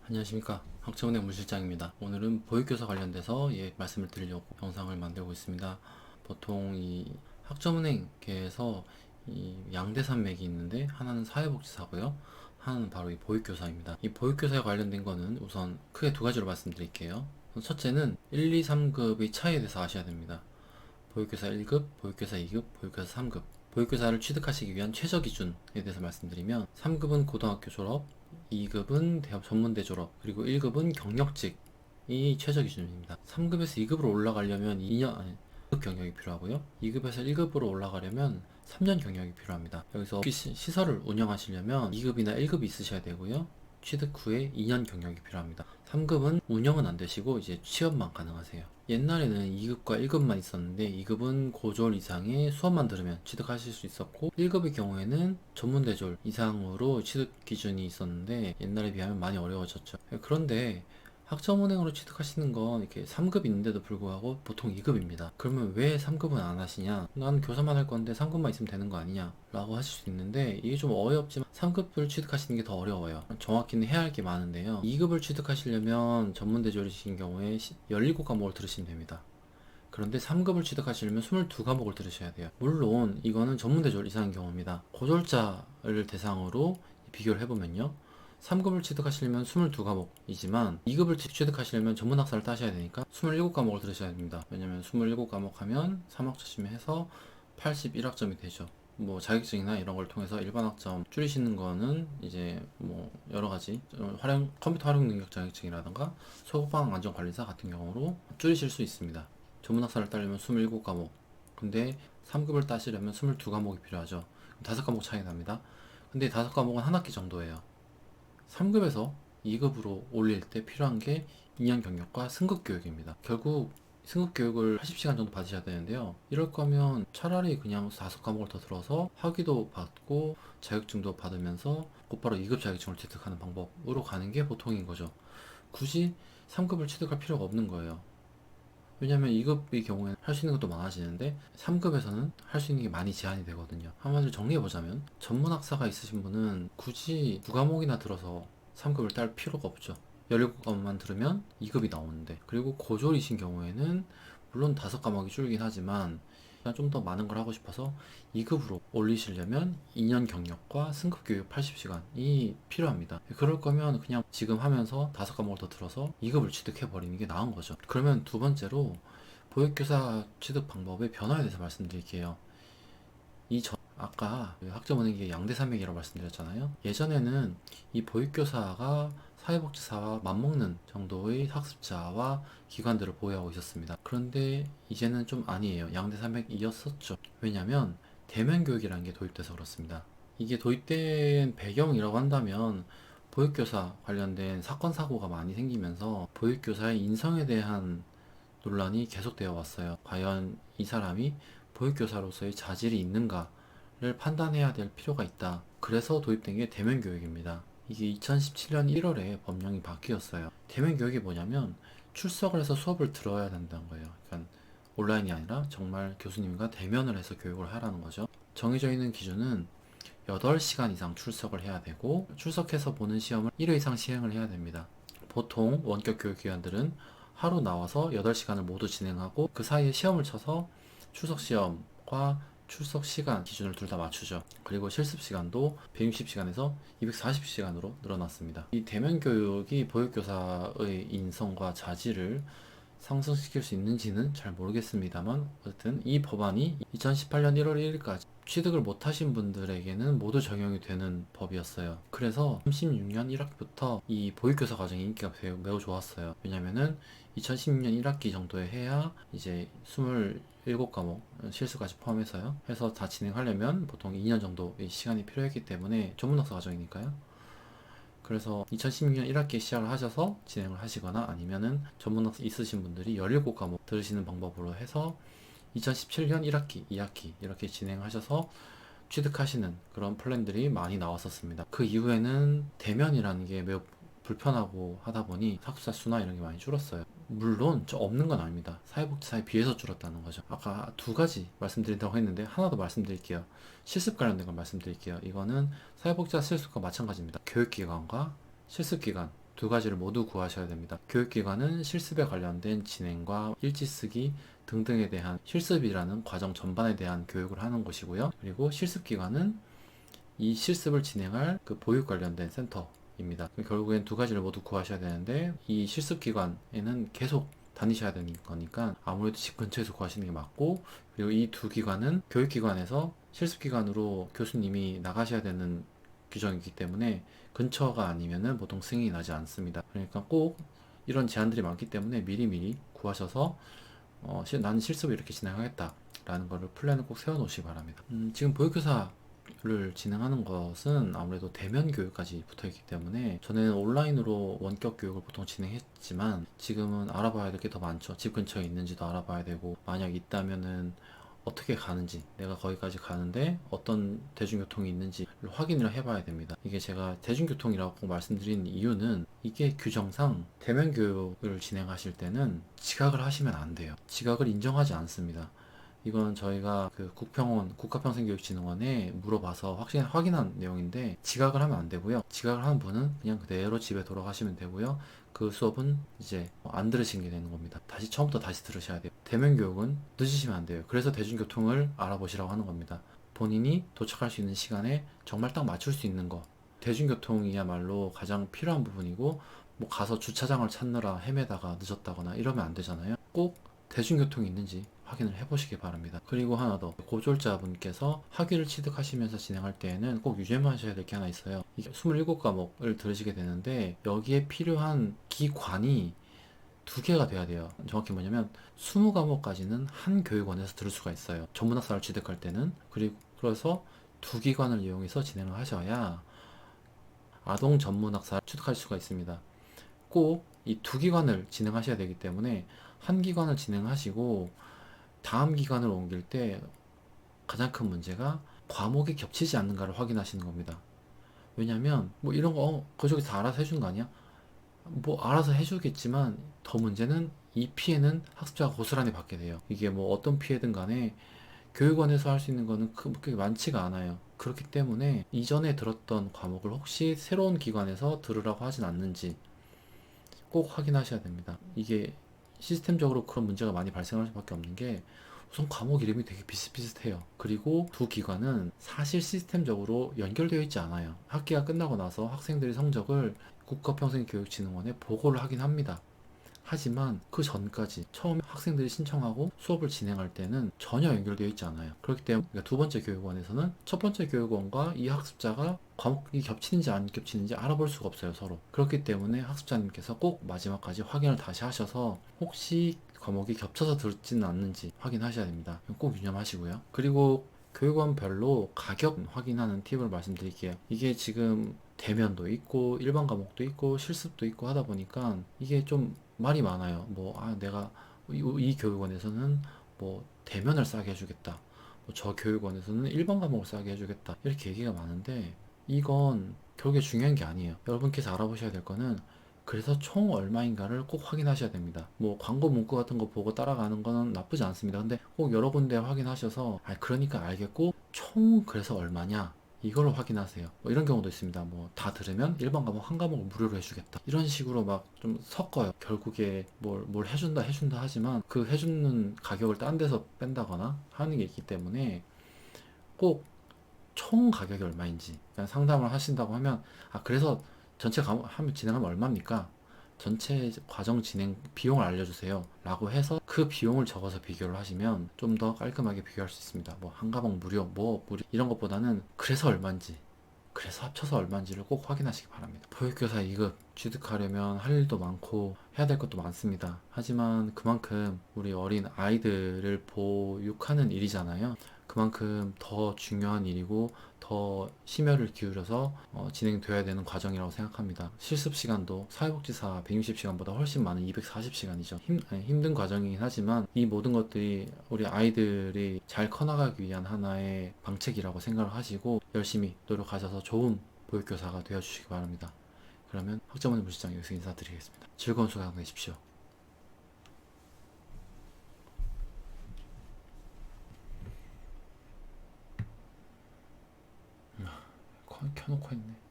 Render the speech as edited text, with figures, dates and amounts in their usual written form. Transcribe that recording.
안녕하십니까, 학점은행 문실장입니다. 오늘은 보육교사 관련돼서 말씀을 드리려고 영상을 만들고 있습니다. 보통 이 학점은행계에서 이 양대산맥이 있는데, 하나는 사회복지사고요, 하나는 바로 이 보육교사입니다. 이 보육교사에 관련된 거는 우선 크게 두 가지로 말씀드릴게요. 첫째는 1, 2, 3급의 차이에 대해서 아셔야 됩니다. 보육교사 1급, 보육교사 2급, 보육교사 3급. 보육교사를 취득하시기 위한 최저 기준에 대해서 말씀드리면, 3급은 고등학교 졸업, 2급은 대학 전문대 졸업, 그리고 1급은 경력직이 최저 기준입니다. 3급에서 2급으로 올라가려면 2년, 아니, 2급 경력이 필요하고요. 2급에서 1급으로 올라가려면 3년 경력이 필요합니다. 여기서 시설을 운영하시려면 2급이나 1급이 있으셔야 되고요. 취득 후에 2년 경력이 필요합니다. 3급은 운영은 안 되시고 이제 취업만 가능하세요. 옛날에는 2급과 1급만 있었는데, 2급은 고졸 이상의 수업만 들으면 취득하실 수 있었고, 1급의 경우에는 전문대졸 이상으로 취득 기준이 있었는데, 옛날에 비하면 많이 어려워졌죠. 그런데 학점은행으로 취득하시는 건 이렇게 3급 있는데도 불구하고 보통 2급입니다. 그러면 왜 3급은 안 하시냐? 난 교사만 할 건데 3급만 있으면 되는 거 아니냐? 라고 하실 수 있는데, 이게 좀 어이없지만 3급을 취득하시는 게 더 어려워요. 정확히는 해야 할 게 많은데요. 2급을 취득하시려면 전문대졸이신 경우에 17과목을 들으시면 됩니다. 그런데 3급을 취득하시려면 22과목을 들으셔야 돼요. 물론 이거는 전문대졸 이상인 경우입니다. 고졸자를 대상으로 비교를 해보면요, 3급을 취득하시려면 22과목이지만 2급을 취득하시려면 전문학사를 따셔야 되니까 27과목을 들으셔야 됩니다. 왜냐면 27과목 하면 3학점씩 해서 81학점이 되죠. 뭐 자격증이나 이런 걸 통해서 일반 학점 줄이시는 거는 이제 뭐 여러 가지 컴퓨터 활용 능력 자격증이라든가 소극방 안전관리사 같은 경우로 줄이실 수 있습니다. 전문학사를 따려면 27과목, 근데 3급을 따시려면 22과목이 필요하죠. 5과목 차이 납니다. 근데 5과목은 한 학기 정도예요. 3급에서 2급으로 올릴 때 필요한 게 2년 경력과 승급 교육입니다. 결국 승급 교육을 80시간 정도 받으셔야 되는데요. 이럴 거면 차라리 그냥 5과목을 더 들어서 학위도 받고 자격증도 받으면서 곧바로 2급 자격증을 취득하는 방법으로 가는 게 보통인 거죠. 굳이 3급을 취득할 필요가 없는 거예요. 왜냐면 2급의 경우에는 할 수 있는 것도 많아지는데, 3급에서는 할 수 있는 게 많이 제한이 되거든요. 한마디로 정리해보자면, 전문학사가 있으신 분은 굳이 2과목이나 들어서 3급을 딸 필요가 없죠. 17과목만 들으면 2급이 나오는데, 그리고 고졸이신 경우에는 물론 5과목이 줄긴 하지만 좀 더 많은 걸 하고 싶어서 2급으로 올리시려면 2년 경력과 승급 교육 80시간이 필요합니다. 그럴 거면 그냥 지금 하면서 5과목을 더 들어서 2급을 취득해 버리는 게 나은 거죠. 그러면 두 번째로 보육교사 취득 방법의 변화에 대해서 말씀드릴게요. 아까 학점은행이 양대산맥이라고 말씀드렸잖아요. 예전에는 이 보육교사가 사회복지사와 맞먹는 정도의 학습자와 기관들을 보유하고 있었습니다. 그런데 이제는 좀 아니에요. 양대산맥이었었죠. 왜냐면 대면 교육이라는 게 도입돼서 그렇습니다. 이게 도입된 배경이라고 한다면, 보육교사 관련된 사건 사고가 많이 생기면서 보육교사의 인성에 대한 논란이 계속되어 왔어요. 과연 이 사람이 보육교사로서의 자질이 있는가를 판단해야 될 필요가 있다. 그래서 도입된 게 대면 교육입니다. 이게 2017년 1월에 법령이 바뀌었어요. 대면 교육이 뭐냐면 출석을 해서 수업을 들어야 된다는 거예요. 그러니까 온라인이 아니라 정말 교수님과 대면을 해서 교육을 하라는 거죠. 정해져 있는 기준은 8시간 이상 출석을 해야 되고, 출석해서 보는 시험을 1회 이상 시행을 해야 됩니다. 보통 원격 교육기관들은 하루 나와서 8시간을 모두 진행하고, 그 사이에 시험을 쳐서 출석 시험과 출석 시간 기준을 둘 다 맞추죠. 그리고 실습 시간도 160시간에서 240시간으로 늘어났습니다. 이 대면 교육이 보육교사의 인성과 자질을 상승시킬 수 있는지는 잘 모르겠습니다만, 어쨌든 이 법안이 2018년 1월 1일까지 취득을 못하신 분들에게는 모두 적용이 되는 법이었어요. 그래서 36년 1학기부터 이 보육교사 과정의 인기가 매우 좋았어요. 왜냐면은 2016년 1학기 정도에 해야 이제 27과목 실수까지 포함해서요, 해서 다 진행하려면 보통 2년 정도의 시간이 필요했기 때문에, 전문학사 과정이니까요. 그래서 2016년 1학기에 시작을 하셔서 진행을 하시거나, 아니면은 전문학사 있으신 분들이 17과목 들으시는 방법으로 해서 2017년 1학기, 2학기 이렇게 진행하셔서 취득하시는 그런 플랜들이 많이 나왔었습니다. 그 이후에는 대면이라는 게 매우 불편하고 하다 보니 학습자 수나 이런 게 많이 줄었어요. 물론 저 없는 건 아닙니다. 사회복지사에 비해서 줄었다는 거죠. 아까 두 가지 말씀드린다고 했는데 하나 더 말씀드릴게요. 실습 관련된 걸 말씀드릴게요. 이거는 사회복지사 실습과 마찬가지입니다. 교육기관과 실습기관, 두 가지를 모두 구하셔야 됩니다. 교육기관은 실습에 관련된 진행과 일지 쓰기 등등에 대한 실습이라는 과정 전반에 대한 교육을 하는 곳이고요. 그리고 실습기관은 이 실습을 진행할 그 보육 관련된 센터입니다. 결국엔 두 가지를 모두 구하셔야 되는데 이 실습기관에는 계속 다니셔야 되는 거니까 아무래도 집 근처에서 구하시는 게 맞고, 그리고 이 두 기관은 교육기관에서 실습기관으로 교수님이 나가셔야 되는 규정이기 때문에 근처가 아니면은 보통 승인이 나지 않습니다. 그러니까 꼭 이런 제한들이 많기 때문에 미리미리 구하셔서 나는 실습을 이렇게 진행하겠다 라는 거를 플랜을 꼭 세워 놓으시기 바랍니다. 지금 보육교사를 진행하는 것은 아무래도 대면 교육까지 붙어 있기 때문에 전에는 온라인으로 원격 교육을 보통 진행했지만 지금은 알아봐야 될 게 더 많죠. 집 근처에 있는지도 알아봐야 되고, 만약 있다면은 어떻게 가는지, 내가 거기까지 가는데 어떤 대중교통이 있는지를 확인을 해봐야 됩니다. 이게 제가 대중교통이라고 말씀드린 이유는 이게 규정상 대면 교육을 진행하실 때는 지각을 하시면 안 돼요. 지각을 인정하지 않습니다. 이건 저희가 그 국평원 국가평생교육진흥원에 물어봐서 확인한 내용인데, 지각을 하면 안 되고요. 지각을 하는 분은 그냥 그대로 집에 돌아가시면 되고요. 그 수업은 이제 안 들으시게 되는 겁니다. 다시 처음부터 다시 들으셔야 돼요. 대면 교육은 늦으시면 안 돼요. 그래서 대중교통을 알아보시라고 하는 겁니다. 본인이 도착할 수 있는 시간에 정말 딱 맞출 수 있는 거. 대중교통이야말로 가장 필요한 부분이고, 뭐 가서 주차장을 찾느라 헤매다가 늦었다거나 이러면 안 되잖아요. 꼭 대중교통이 있는지 확인을 해보시기 바랍니다. 그리고 하나 더, 고졸자분께서 학위를 취득하시면서 진행할 때에는 꼭 유념하셔야 될 게 하나 있어요. 이게 27과목을 들으시게 되는데 여기에 필요한 기관이 두 개가 돼야 돼요. 정확히 뭐냐면 20과목까지는 한 교육원에서 들을 수가 있어요. 전문학사를 취득할 때는. 그리고 그래서 두 기관을 이용해서 진행을 하셔야 아동 전문학사를 취득할 수가 있습니다. 꼭 이 두 기관을 진행하셔야 되기 때문에 한 기관을 진행하시고 다음 기관을 옮길 때 가장 큰 문제가 과목이 겹치지 않는가를 확인하시는 겁니다. 왜냐면 뭐 이런 거 그쪽이 다 알아서 해주는 거 아니야? 뭐 알아서 해주겠지만 더 문제는 이 피해는 학습자가 고스란히 받게 돼요. 이게 뭐 어떤 피해든 간에 교육원에서 할 수 있는 거는 그렇게 많지가 않아요. 그렇기 때문에 이전에 들었던 과목을 혹시 새로운 기관에서 들으라고 하진 않는지 꼭 확인하셔야 됩니다. 이게 시스템적으로 그런 문제가 많이 발생할 수밖에 없는 게, 우선 과목 이름이 되게 비슷비슷해요. 그리고 두 기관은 사실 시스템적으로 연결되어 있지 않아요. 학기가 끝나고 나서 학생들의 성적을 국가평생교육진흥원에 보고를 하긴 합니다. 하지만 그 전까지 처음 학생들이 신청하고 수업을 진행할 때는 전혀 연결되어 있지 않아요. 그렇기 때문에 두 번째 교육원에서는 첫 번째 교육원과 이 학습자가 과목이 겹치는지 안 겹치는지 알아볼 수가 없어요, 서로. 그렇기 때문에 학습자님께서 꼭 마지막까지 확인을 다시 하셔서 혹시 과목이 겹쳐서 들지는 않는지 확인하셔야 됩니다. 꼭 유념하시고요. 그리고 교육원별로 가격 확인하는 팁을 말씀드릴게요. 이게 지금 대면도 있고 일반 과목도 있고 실습도 있고 하다 보니까 이게 좀 말이 많아요. 내가 이 교육원에서는 뭐 대면을 싸게 해주겠다. 저 교육원에서는 일반 과목을 싸게 해주겠다. 이렇게 얘기가 많은데 이건 결국에 중요한 게 아니에요. 여러분께서 알아보셔야 될 거는 그래서 총 얼마인가를 꼭 확인하셔야 됩니다. 뭐 광고 문구 같은 거 보고 따라가는 거는 나쁘지 않습니다. 근데 꼭 여러 군데 확인하셔서 그러니까 알겠고 총 그래서 얼마냐 이걸로 확인하세요. 뭐 이런 경우도 있습니다. 뭐 다 들으면 일반 과목 한 과목을 무료로 해주겠다. 이런 식으로 막 좀 섞어요. 결국에 뭘 해준다 하지만 그 해주는 가격을 딴 데서 뺀다거나 하는 게 있기 때문에 꼭 총 가격이 얼마인지 그냥 상담을 하신다고 하면, 그래서 전체 과목 진행하면 얼마입니까? 전체 과정 진행 비용을 알려주세요 라고 해서 그 비용을 적어서 비교를 하시면 좀 더 깔끔하게 비교할 수 있습니다. 뭐 한 과목 무료 이런 것보다는 그래서 얼마인지, 그래서 합쳐서 얼마인지를 꼭 확인하시기 바랍니다. 보육교사 2급 취득하려면 할 일도 많고 해야 될 것도 많습니다. 하지만 그만큼 우리 어린 아이들을 보육하는 일이잖아요. 그만큼 더 중요한 일이고 더 심혈을 기울여서 진행되어야 되는 과정이라고 생각합니다. 실습 시간도 사회복지사 160시간보다 훨씬 많은 240시간이죠. 힘든 과정이긴 하지만 이 모든 것들이 우리 아이들이 잘 커나가기 위한 하나의 방책이라고 생각을 하시고 열심히 노력하셔서 좋은 보육교사가 되어주시기 바랍니다. 그러면 학점원의 부실장 여기서 인사드리겠습니다. 즐거운 수강 되십시오. 켜놓고 했네.